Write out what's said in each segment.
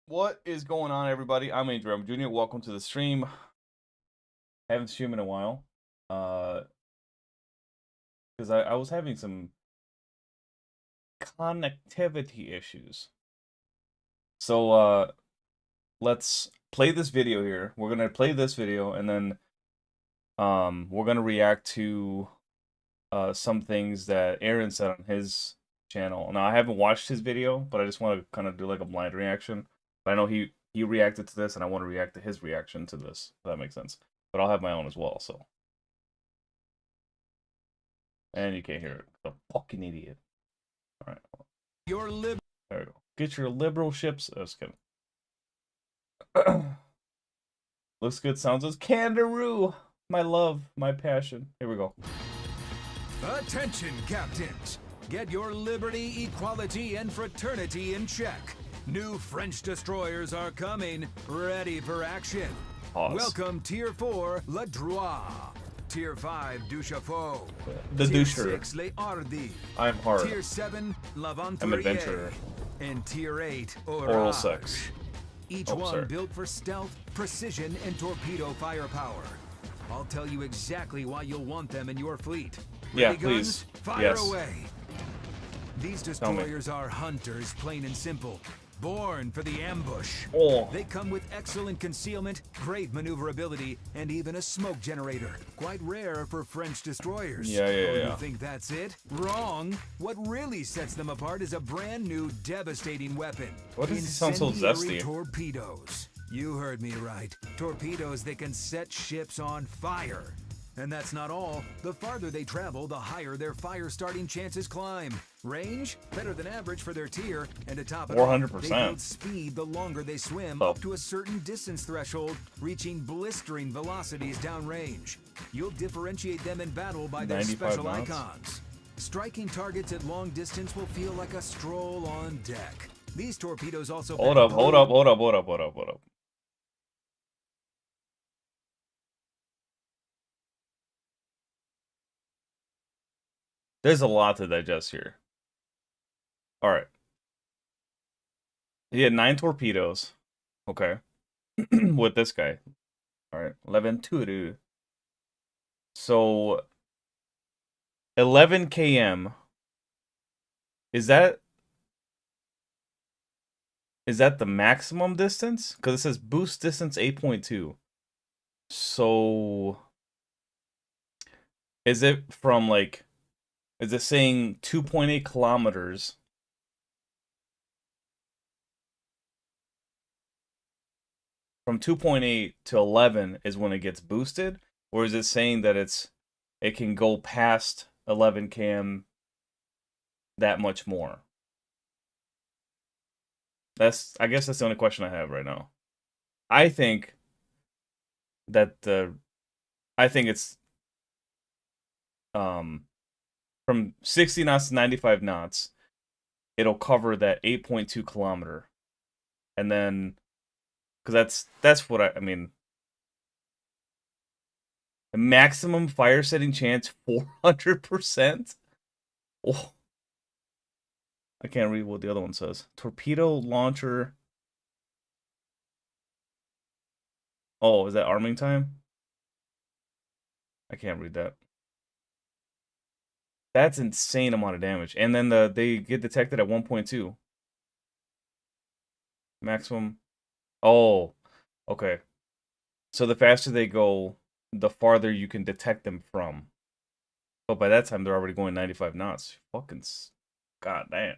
What is going on, everybody? I'm Andrew Jr. Welcome to the stream. Haven't streamed in a while, because I was having some connectivity issues. So let's play this video here. We're gonna play this video, and then we're gonna react to some things that Aaron said on his channel. Now I haven't watched his video, but I just want to kind of do like a blind reaction. But I know he reacted to this, and I want to react to his reaction to this. If that makes sense. But I'll have my own as well. So, and you can't hear it. The fucking idiot. All right. Your lib. There we go. Get your liberal ships. I was kidding. Looks good. Sounds as Kangaroo. My love, my passion. Here we go. Attention, captains. Get your liberty, equality, and fraternity in check. New French destroyers are coming, ready for action. Pause. Welcome Tier 4, Le Droit. Tier 5, Duchafaud. The Tier Doucher. 6, Les Hardy. I'm hard. Tier 7, L'Aventurier. I'm adventurer. And Tier 8, Oral sex. Each one built for stealth, precision, and torpedo firepower. I'll tell you exactly why you'll want them in your fleet. Yeah, Ready, please. guns? Fire Yes. away. These destroyers are hunters, plain and simple. Born for the ambush. Oh. They come with excellent concealment, great maneuverability, and even a smoke generator. Quite rare for French destroyers. Yeah. You think that's it? Wrong. What really sets them apart is a brand new, devastating weapon. What does he sound so Incendiary zesty? torpedoes. You heard me right. Torpedoes that can set ships on fire. And that's not all. The farther they travel, the higher their fire-starting chances climb. Range? Better than average for their tier. And to top it off, 400%. they build speed the longer they swim, up to a certain distance threshold, reaching blistering velocities downrange. You'll differentiate them in battle by their 95 special knots. icons. Striking targets at long distance will feel like a stroll on deck. These torpedoes also... Hold up. There's a lot to digest here. All right. He had 9 torpedoes. Okay. With this guy. All right. 11 Turu. So 11 km. Is that the maximum distance? Because it says boost distance 8.2. So is it from like, is it saying 2.8 kilometers? From 2.8 to 11 is when it gets boosted? Or is it saying that it can go past 11 km that much more? I guess that's the only question I have right now. I think it's from 60 knots to 95 knots, it'll cover that 8.2 kilometer. And then, because that's what I mean. The maximum fire setting chance 400%. Oh, I can't read what the other one says. Torpedo launcher. Oh, is that arming time? I can't read that. That's insane amount of damage. And then they get detected at 1.2. Maximum. Oh, okay. So the faster they go, the farther you can detect them from. But by that time, they're already going 95 knots. Fucking god damn.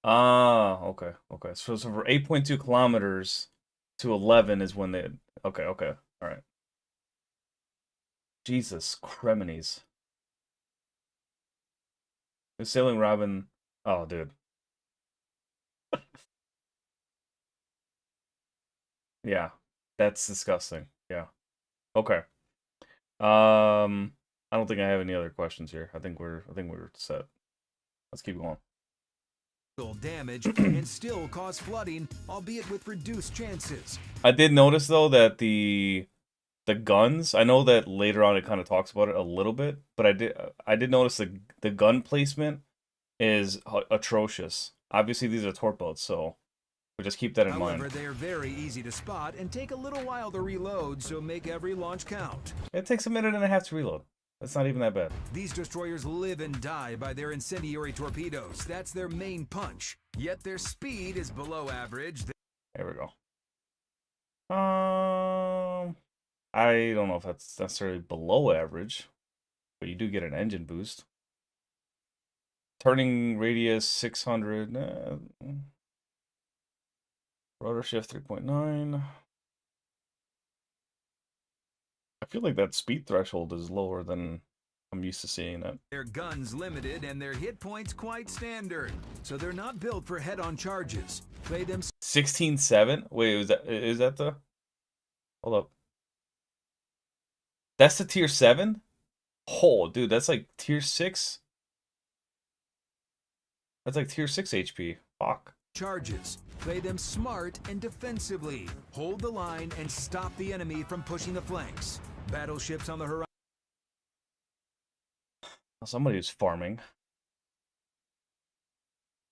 Ah, okay. So for 8.2 kilometers to 11 is when they... Okay. All right. Jesus, Cremones. The Sailing Robin... Oh, dude. Yeah, that's disgusting. Yeah. Okay. I don't think I have any other questions here. I think we're set. Let's keep going. Damage and still cause flooding, albeit with reduced chances. I did notice though that the guns, I know that later on it kind of talks about it a little bit, but I did notice the gun placement is atrocious. Obviously, these are torp boats, so we'll just keep that in However, mind. they are very easy to spot and take a little while to reload, so make every launch count. It takes a minute and a half to reload. That's not even that bad. These destroyers live and die by their incendiary torpedoes. That's their main punch. Yet their speed is below average. There we go. I don't know if that's necessarily below average, but you do get an engine boost. Turning radius 600. Rotor shift 3.9. I feel like that speed threshold is lower than I'm used to seeing it. Their guns limited and their hit points quite standard, so they're not built for head-on charges. Play them 16.7? Wait, is that the... Hold up. That's the tier 7? Oh, dude, that's like tier 6. That's like tier 6 HP. Fuck. charges. Play them smart and defensively. Hold the line and stop the enemy from pushing the flanks. Battleships on the horizon. Somebody who's farming.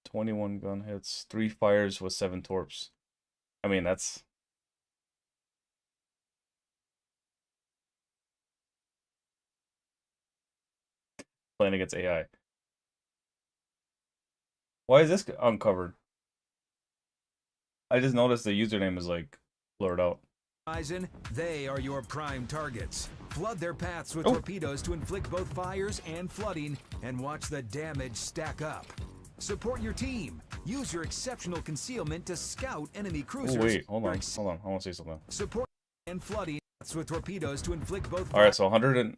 21 gun hits, 3 fires with 7 torps. I mean, that's... Playing against AI. Why is this uncovered? I just noticed the username is like blurred out. They are your prime targets. Flood their paths with torpedoes to inflict both fires and flooding, and watch the damage stack up. Support your team. Use your exceptional concealment to scout enemy cruisers. Oh wait, hold on. I want to say something. Support and flooding with torpedoes to inflict both. All right, so 100 and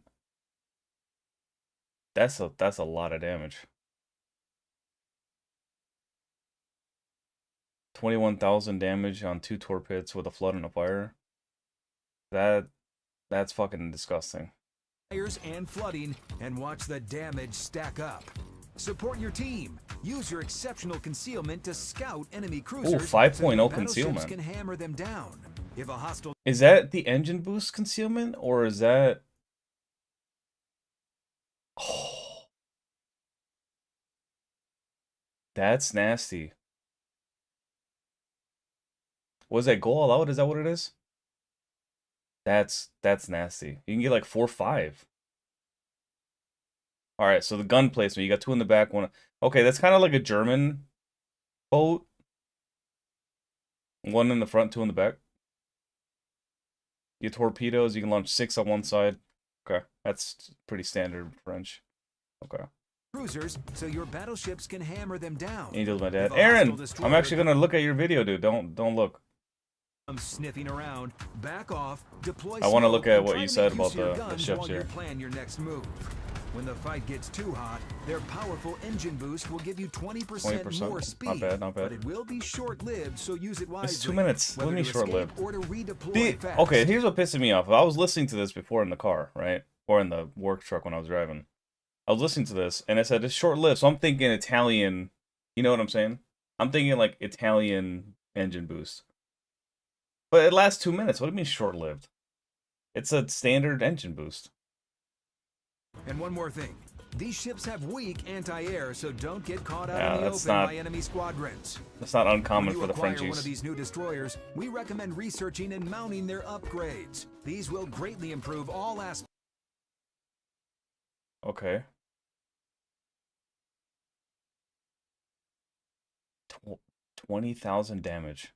that's a lot of damage. 21,000 damage on 2 torpedoes with a flood and a fire. That's fucking disgusting. Fires and flooding, and watch the damage stack up. Support your team. Use your exceptional concealment to scout enemy cruisers. Oh, 5.0 so concealment. Can hammer them down. If a hostile Is that the engine boost concealment, or is that... Oh, that's nasty. Was that go all out? Is that what it is? That's nasty. You can get like 4 or 5. All right, so the gun placement. You got 2 in the back, 1. Okay, that's kind of like a German boat. 1 in the front, 2 in the back. Your torpedoes, you can launch 6 on one side. Okay, that's pretty standard French. Okay. Cruisers, so your battleships can hammer them down. Angels, my dad. Aaron, I'm actually gonna look at your video, dude. Don't look. I'm sniffing around. Back off. Deploy. I want to look at what you said about the ships here. Plan your next move. When the fight gets too hot, their powerful engine boost will give you 20% more speed. Not bad, not bad. But it will be short-lived, so use it wisely. It's 2 minutes. What do you mean short-lived? Or to redeploy fast. Okay, here's what pissing me off. I was listening to this before in the car, right? Or in the work truck when I was driving. I was listening to this, and it said it's short-lived, so I'm thinking Italian. You know what I'm saying? I'm thinking like Italian engine boost. But it lasts 2 minutes. What do you mean short-lived? It's a standard engine boost. And one more thing. These ships have weak anti-air, so don't get caught out in the open by enemy squadrons. That's not uncommon for the Frenchies. When you acquire Frenchies. one of these new destroyers, we recommend researching and mounting their upgrades. These will greatly improve all aspects. Okay. 20,000 damage.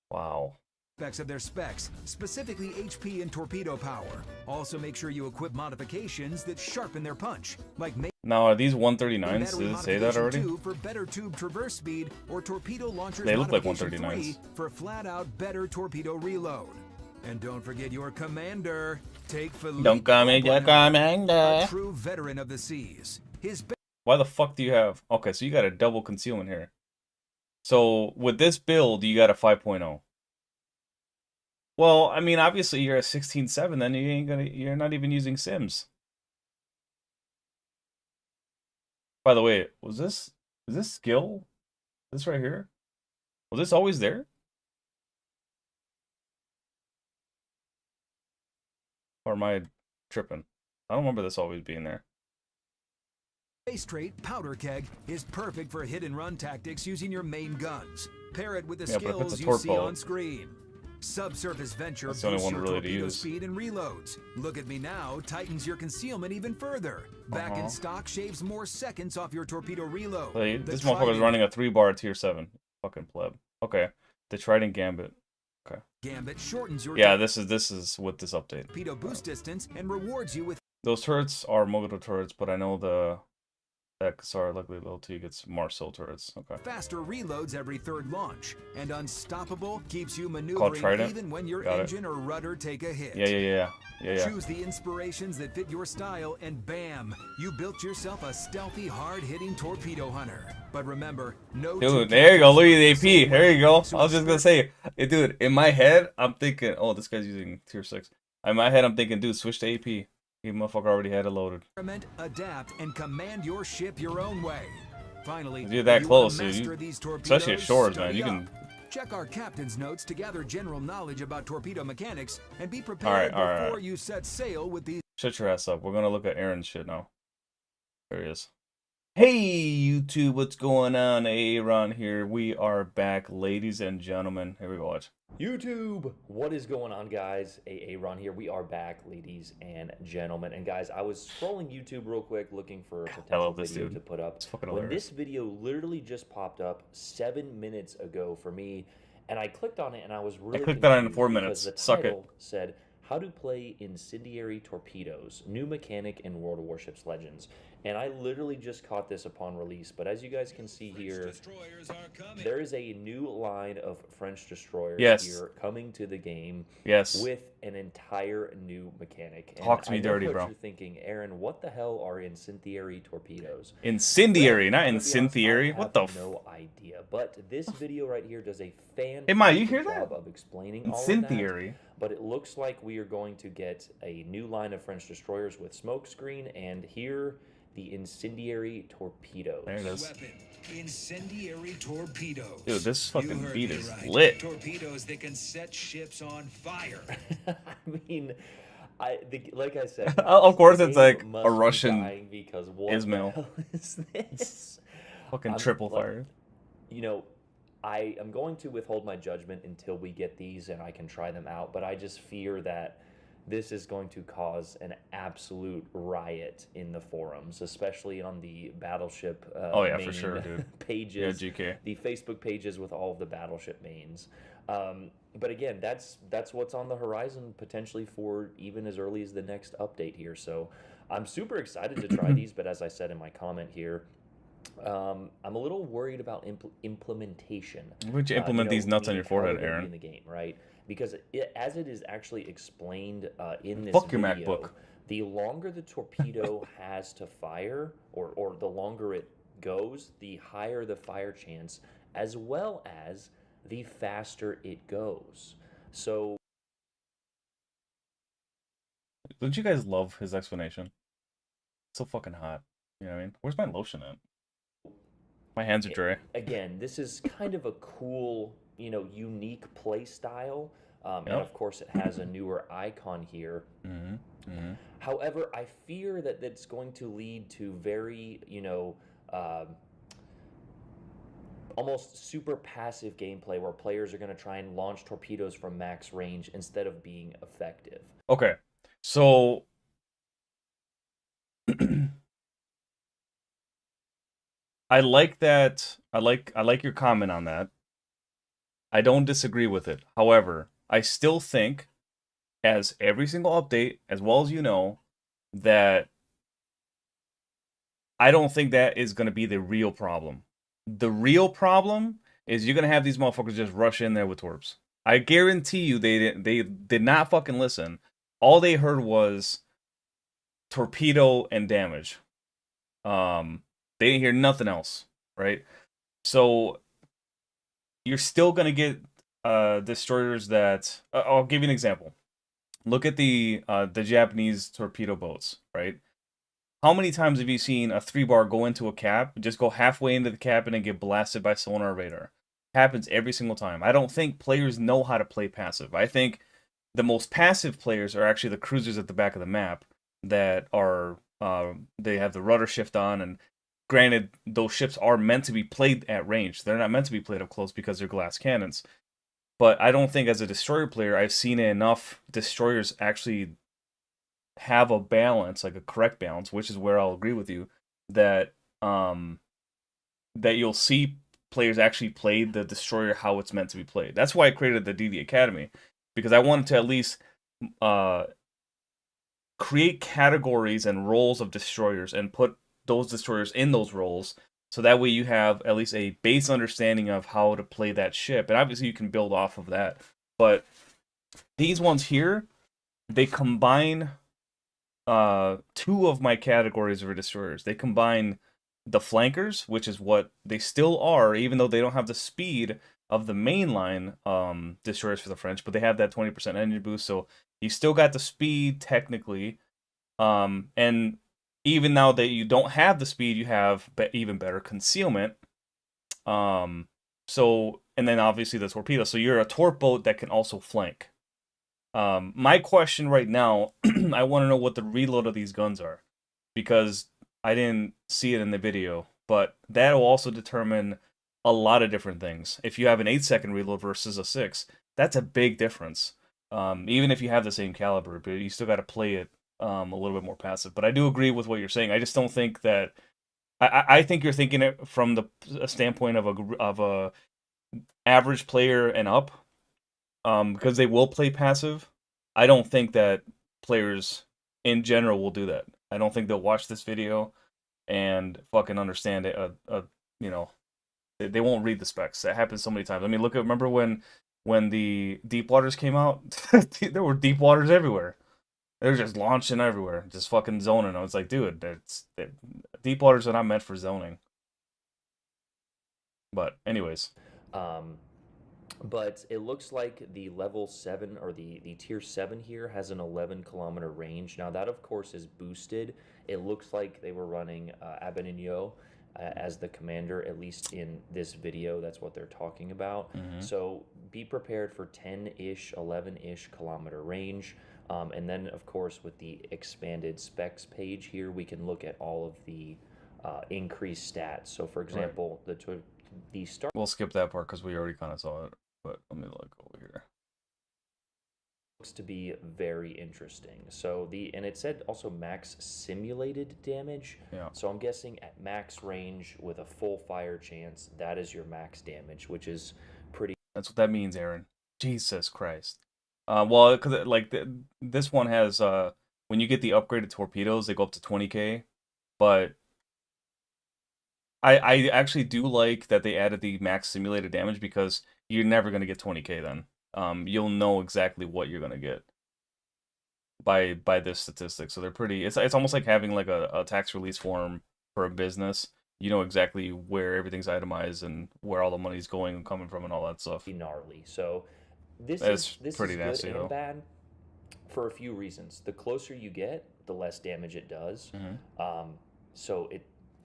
Wow. Of their specs, specifically HP and torpedo power. Also make sure you equip modifications that sharpen their punch, like now are these 139s? Did it say that already? For better tube traverse speed or torpedo launchers. They look like 139s. For flat out better torpedo reload. And don't forget your commander. Take Felipe. Don't come in your commander. A true veteran of the seas. Why the fuck do you have... Okay, so you got a double concealment here. So with this build, you got a 5.0. Well, I mean, obviously you're at 16.7, then you're not even using Sims. By the way, is this skill? This right here? Was this always there? Or am I tripping? I don't remember this always being there. A straight powder keg is perfect for hit-and-run tactics using your main guns. Pair it with the Yeah, but if it's a skills you torp see boat, on screen. Subsurface Venture that's the only boosts one your really to torpedo use. speed and reloads. Look at Me Now tightens your concealment even further. Back in stock shaves more seconds off your torpedo reload. Like, The this motherfucker's Trident running a 3-bar tier 7. Fucking pleb. Okay. The Trident Gambit. Okay. Gambit shortens your Yeah, this is with this update. torpedo boost distance and rewards you with Those turrets are Mogador turrets, but I know the Kasar Luckily Little T gets Marcel turrets. Okay. faster reloads every third launch. And Unstoppable keeps you Called maneuvering Trident. even when your Got it. engine or rudder take a hit. Yeah. Choose the inspirations that fit your style, and bam, you built yourself a stealthy, hard-hitting torpedo hunter. But remember, no two Dude, there you go. Look at the captains are the AP. There you go. same I was just gonna say, dude, in my head, I'm thinking, oh, this guy's using tier 6. In my head, I'm thinking, dude, switch to AP. Even motherfucker already had it loaded. Experiment, adapt, and command your ship your own way. Finally, If you're that if you wanna close, dude, master you- these especially at torpedoes, shores, man, study you up. can. Check our captain's notes to gather general knowledge about torpedo mechanics and be prepared all right. before you set sail with these. Shut your ass up. We're gonna look at Aaron's shit now. There he is. Hey YouTube, what's going on? Aaron here. We are back, ladies and gentlemen. Here we go. Watch. YouTube, what is going on, guys? Aaron here. We are back, ladies and gentlemen. And guys, I was scrolling YouTube real quick looking for a potential love this video dude. to put up. It's fucking When hilarious. this video literally just popped up 7 minutes ago for me, and I clicked on it, and I was really clicked on it in confused 4 because minutes. The Suck it. title said "How to Play Incendiary Torpedoes: New Mechanic in World of Warships Legends," and I literally just caught this upon release. But as you guys can see here, there is a new line of French destroyers Yes. here coming to the game Yes. with an entire new mechanic. And Talk to me I know dirty, what bro. You're thinking, Aaron, what the hell are incendiary torpedoes? Incendiary, not To be honest, incendiary. I What the have no idea. But this video right here does a fantastic Hey, Ma, you hear that? job of explaining all of that. Incendiary. But it looks like we are going to get a new line of French destroyers with smokescreen, and here the incendiary torpedoes. There it is. Weapon, incendiary torpedoes. Dude, this You fucking heard beat me is right. lit. Torpedoes that can set ships on fire. I mean, like I said, Of course the it's game like a must be Russian dying because what Ismail. the hell is this? Fucking triple like, fire. You know, I am going to withhold my judgment until we get these and I can try them out, but I just fear that this is going to cause an absolute riot in the forums, especially on the Battleship Oh, yeah, for main sure, dude. pages, Yeah, GK. the Facebook pages with all of the Battleship mains. But again, that's what's on the horizon potentially for even as early as the next update here. So I'm super excited to try these, but as I said in my comment here, I'm a little worried about implementation. Would you implement these nuts on meaning your how forehead, they're gonna Aaron? be in the game, right? Because as it is actually explained in this Fuck your video, MacBook. the longer the torpedo has to fire, or the longer it goes, the higher the fire chance, as well as the faster it goes. So Don't you guys love his explanation? So fucking hot. You know what I mean? Where's my lotion at? My hands are dry. again, this is kind of a cool, unique play style. And Yep. of course, it has a newer icon here. However, I fear that that's going to lead to very, almost super passive gameplay where players are going to try and launch torpedoes from max range instead of being effective. Okay, so I like that. I like your comment on that. I don't disagree with it. However, I still think, as every single update, as well as you know, that I don't think that is going to be the real problem. The real problem is you're going to have these motherfuckers just rush in there with torps. I guarantee you they did not fucking listen. All they heard was torpedo and damage. They didn't hear nothing else, right? So you're still gonna get destroyers that I'll give you an example. Look at the Japanese torpedo boats, right? How many times have you seen a 3-bar go into a cap, just go halfway into the cap and then get blasted by sonar radar? Happens every single time. I don't think players know how to play passive. I think the most passive players are actually the cruisers at the back of the map that are they have the rudder shift on and granted, those ships are meant to be played at range. They're not meant to be played up close because they're glass cannons. But I don't think as a destroyer player, I've seen enough destroyers actually have a balance, like a correct balance, which is where I'll agree with you, that that you'll see players actually play the destroyer how it's meant to be played. That's why I created the DD Academy, because I wanted to at least create categories and roles of destroyers and put those destroyers in those roles, so that way you have at least a base understanding of how to play that ship, and obviously you can build off of that. But these ones here, they combine two of my categories of destroyers. They combine the flankers, which is what they still are, even though they don't have the speed of the mainline destroyers for the French, but they have that 20% engine boost, so you still got the speed technically. And even now that you don't have the speed, you have even better concealment. So, and then obviously the torpedo. So you're a torp boat that can also flank. My question right now, I want to know what the reload of these guns are, because I didn't see it in the video, but that will also determine a lot of different things. If you have an 8-second reload versus a 6, that's a big difference. Even if you have the same caliber, but you still got to play it a little bit more passive. But I do agree with what you're saying. I just don't think that. I think you're thinking it from the standpoint of a average player and up, because they will play passive. I don't think that players in general will do that. I don't think they'll watch this video and fucking understand it. You know, they won't read the specs. That happens so many times. I mean, remember when the deep waters came out? There were deep waters everywhere. They were just launching everywhere, just fucking zoning. I was like, dude, deep waters are not meant for zoning. But anyways, But it looks like the level 7 or the tier 7 here has an 11-kilometer range. Now, that of course is boosted. It looks like they were running Abaninho as the commander, at least in this video. That's what they're talking about. So be prepared for 10-ish, 11-ish kilometer range. And then, of course, with the expanded specs page here, we can look at all of the increased stats. So, for example, the start. We'll skip that part because we already kind of saw it. But let me look over here. Looks to be very interesting. So and it said also max simulated damage. Yeah. So I'm guessing at max range with a full fire chance, that is your max damage, which is pretty. That's what that means, Aaron. Jesus Christ. Well, because like this one has when you get the upgraded torpedoes, they go up to 20k, but I actually do like that they added the max simulated damage, because you're never gonna get 20k then. You'll know exactly what you're gonna get by this statistic. So they're pretty. It's almost like having like a tax release form for a business. You know exactly where everything's itemized and where all the money's going and coming from and all that stuff. Gnarly. So this It's is pretty good nasty, and though. bad for a few reasons. The closer you get, the less damage it does. So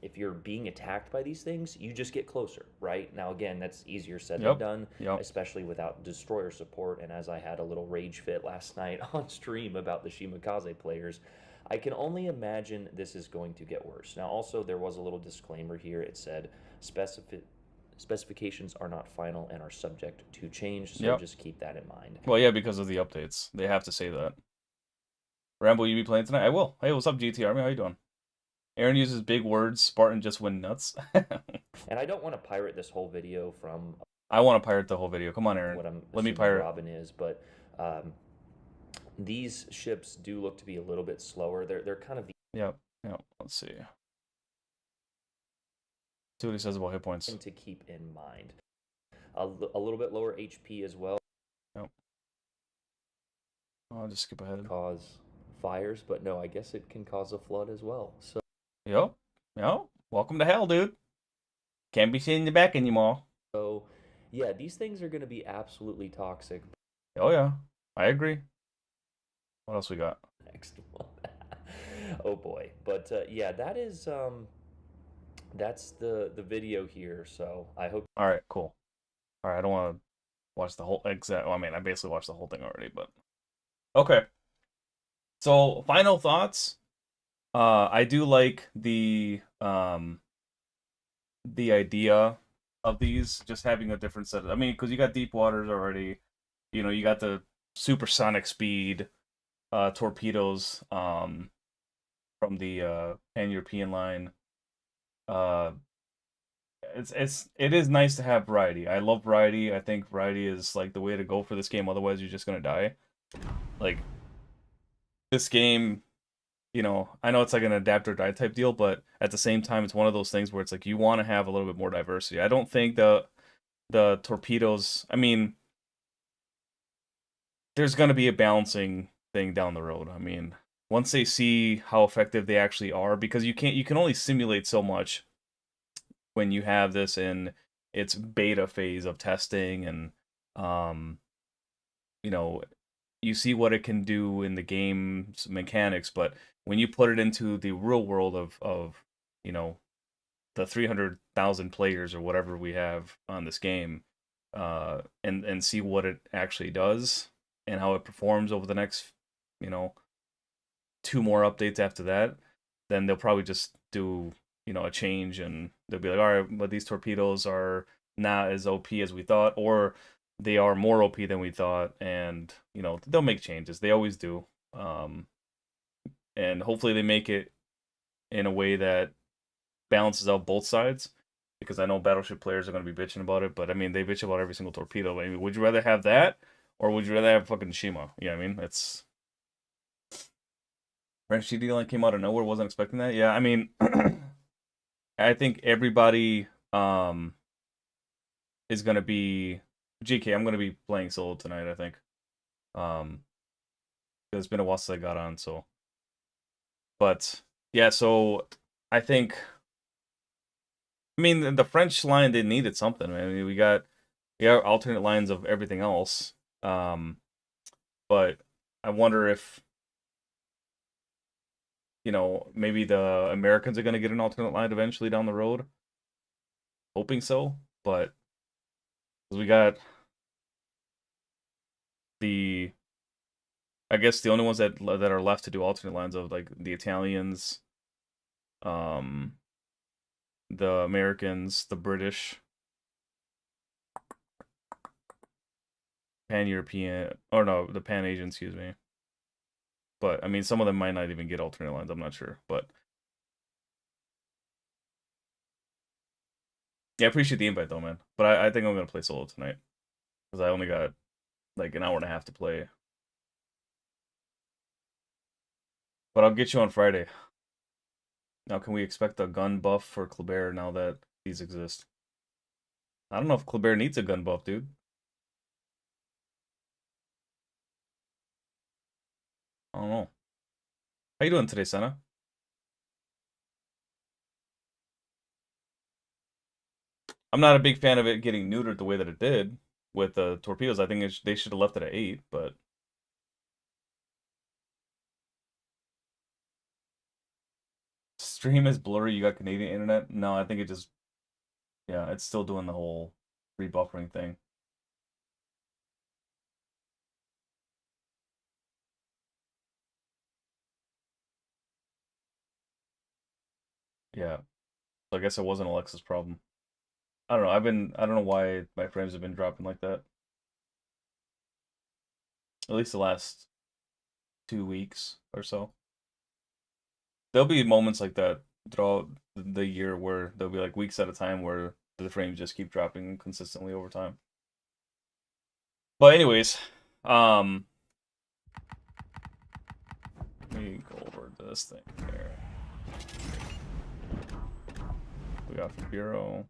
if you're being attacked by these things, you just get closer, right? Now, again, that's easier said than done, especially without destroyer support. And as I had a little rage fit last night on stream about the Shimakaze players, I can only imagine this is going to get worse. Now, also, there was a little disclaimer here. It said specifications are not final and are subject to change, so just keep that in mind. Well, yeah, because of the updates. They have to say that. Rambo, you be playing tonight? I will. Hey, what's up, GT Army? How you doing? Aaron uses big words. Spartan just went nuts. And I don't want to pirate this whole video from. I want to pirate the whole video. Come on, Aaron. What I'm Let me pirate. Robin is, but these ships do look to be a little bit slower. They're kind of. Yep. Let's see. See what he says about hit points. To keep in mind, a little bit lower HP as well. Yep. I'll just skip ahead. Cause fires, but no, I guess it can cause a flood as well. So. Yep. Welcome to hell, dude. Can't be seen in the back anymore. So, yeah, these things are going to be absolutely toxic. Oh yeah, I agree. What else we got? Next one. Oh boy, but yeah, that is that's the video here. So I hope. All right, cool. All right, I don't want to watch the whole exact. Well, I mean, I basically watched the whole thing already, but okay. So final thoughts. I do like the the idea of these just having a different set. I mean, because you got deep waters already, you know, you got the supersonic speed torpedoes from the Pan-European line. Uh, it is nice to have variety. I love variety. I think variety is like the way to go for this game. Otherwise, you're just gonna die. Like this game, you know, I know it's like an adapt or die type deal, but at the same time, it's one of those things where it's like you want to have a little bit more diversity. I don't think the torpedoes. I mean, there's gonna be a balancing thing down the road. I mean, once they see how effective they actually are, because you can only simulate so much when you have this in its beta phase of testing and um you know, you see what it can do in the game's mechanics, but when you put it into the real world of you know, the 300,000 players or whatever we have on this game, and see what it actually does and how it performs over the next, you know, 2 more updates after that, then they'll probably just do, you know, a change, and they'll be like, all right, but these torpedoes are not as OP as we thought, or they are more OP than we thought, and you know, they'll make changes. They always do. And hopefully they make it in a way that balances out both sides, because I know Battleship players are going to be bitching about it, but I mean, they bitch about every single torpedo. I mean, would you rather have that, or would you rather have fucking Shima? Yeah, I mean, it's French GD line came out of nowhere. Wasn't expecting that. Yeah, I mean, I think everybody is gonna be GK. I'm gonna be playing solo tonight. I think. It's been a while since I got on, so. But yeah, so I think. I mean, the French line, they needed something. I mean, we got alternate lines of everything else. But I wonder if, you know, maybe the Americans are going to get an alternate line eventually down the road. Hoping so, but we got the, I guess the only ones that are left to do alternate lines of, like, the Italians, the Americans, the British, Pan-European, or no, the Pan-Asian, excuse me. But I mean, some of them might not even get alternate lines. I'm not sure, but yeah, I appreciate the invite though, man. But I think I'm gonna play solo tonight because I only got like an hour and a half to play. But I'll get you on Friday. Now, can we expect a gun buff for Kleber now that these exist? I don't know if Kleber needs a gun buff, dude. I don't know. How you doing today, Senna? I'm not a big fan of it getting neutered the way that it did with the torpedoes. I think they should have left it at 8, but stream is blurry. You got Canadian internet? No, I think it just, yeah, it's still doing the whole rebuffering thing. Yeah. So I guess it wasn't Alexa's problem. I don't know. I don't know why my frames have been dropping like that. At least the last 2 weeks or so. There'll be moments like that throughout the year where there'll be like weeks at a time where the frames just keep dropping consistently over time. But anyways, let me go over this thing here. We got the bureau.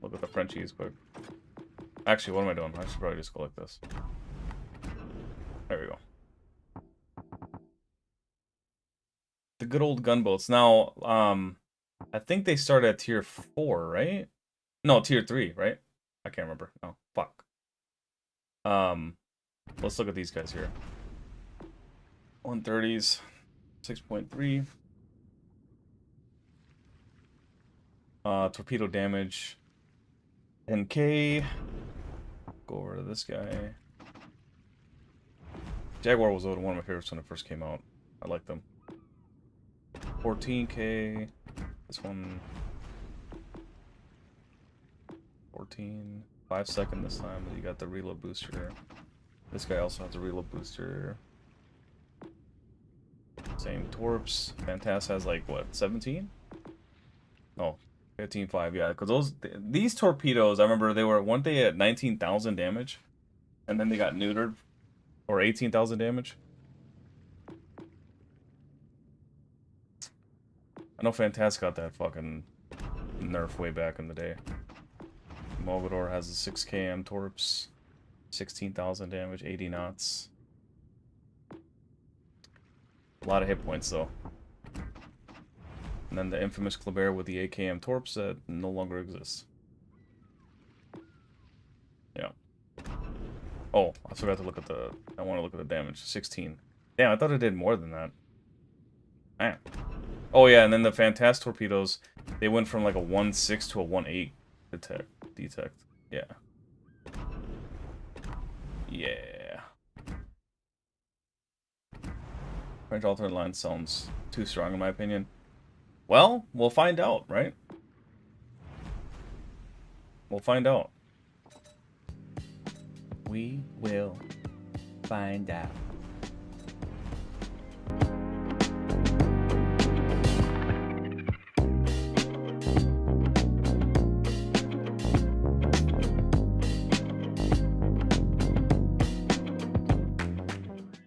Look at the Frenchies quick. Actually, what am I doing? I should probably just go like this. There we go. The good old gunboats. Now, I think they start at tier 4, right? No, tier 3, right? I can't remember. No, fuck. Let's look at these guys here. 130s. 6.3. Torpedo damage 10k. Go over to this guy. Jaguar was one of my favorites when it first came out. I like them. 14k. This one 14. 5 second this time. You got the reload booster. This guy also has a reload booster. Same torps. Fantas has like what, 17? No, 15.5. Yeah, because these torpedoes, I remember they were one day at 19,000 damage, and then they got neutered, or 18,000 damage. I know Fantas got that fucking nerf way back in the day. Mogador has a 6 km torps, 16,000 damage, 80 knots. A lot of hit points though. And then the infamous Kleber with the AKM torps that no longer exists. Yeah. Oh, I forgot to look at the... I want to look at the damage. 16. Damn, I thought it did more than that. Man. Oh yeah, and then the Fantas torpedoes, they went from like a 1.6 to a 1.8 detect. Yeah. Yeah. French alternate line sounds too strong in my opinion. Well, we'll find out, right? We'll find out. We will find out.